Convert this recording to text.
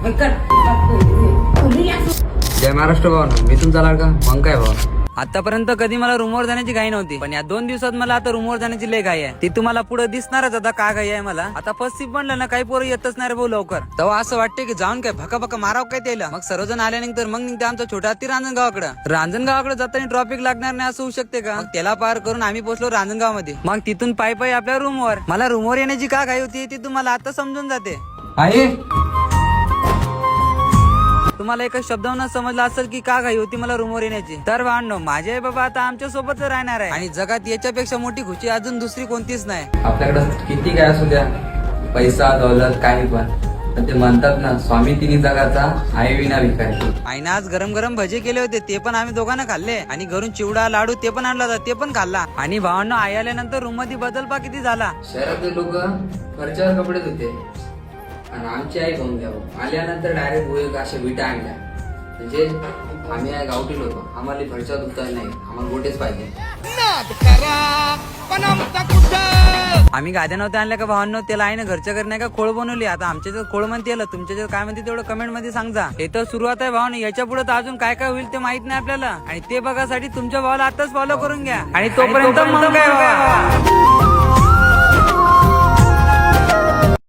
जय महाराष्ट्र भाऊ, मी तुमचा लाडका मग काय भाऊ. आतापर्यंत कधी मला रूमवर जाण्याची घाई नव्हती, पण या 2 दिवसात मला आता रूमवर जाण्याची लय घाई आहे. ती तुम्हाला पुढे दिसणारच आता का घाई आहे मला. आता पस्तीस बनलं ना, काही पोरं येतच नाही रे भाऊ लवकर. तेव्हा असं वाटतंय की जाऊन काय भका भका माराव काय त्याला. मग सर्वजण आल्यानंतर मग निघते आमचा छोटा हत्ती रांजणगावाकडे जाताना ट्रॉफिक लागणार नाही असं होऊ शकते का. मग त्याला पार करून आम्ही पोहोचलो रांजणगाव. मग तिथून पायी पायी आपल्या रूमवर. मला रूमवर येण्याची का घाई होती ती तुम्हाला आता समजून जाते. आहे तुम्हाला एका शब्दावरून समजलं असेल की का घाई होती मला रूमवर येण्याची. तर भांडो माझे आई बाबा आता आमच्या सोबतच राहणार आहे आणि जगात याच्यापेक्षा मोठी खुशी अजून दुसरी कोणतीच नाही. आपल्याकडे किती काय असू द्या, पैसा दौलत काही पण ते म्हणतात ना, स्वामी तिन्ही जगाचा आहे विना भिकारी. आईनं आज गरम गरम भजे केले होते, ते पण आम्ही दोघांना खाल्ले. आणि घरून चिवडा लाडू ते पण आणला होता, ते पण खाल्ला. आणि भावांनो आई आल्यानंतर रूम मध्ये बदल पा किती झाला. शहरातले लोक फरच्यावर कपडे धुते आणि आमची आई घेऊन द्यावं आल्यानंतर डायरेक्ट गोळी अशा विटा आणल्या. म्हणजे आम्ही आहे गावठी लोक, आम्हाला फरच्या धुता नाही, आम्हाला गोटेच पाहिजे. आम्ही गाद्या नव्हत्या आणल्या का भावांनो, त्याला आहे ना घरच्या घरी नाही का खोळ बनवली. आता आमच्या खोळ म्हणते, तुमच्या काय म्हणते तेवढं कमेंट मध्ये सांगा. हे तर सुरुवात आहे भावांनो, याच्या पुढे तर अजून काय काय होईल ते माहित नाही आपल्याला. आणि ते बघासाठी तुमच्या भावाला आताच फॉलो करून घ्या. आणि तोपर्यंत मग काय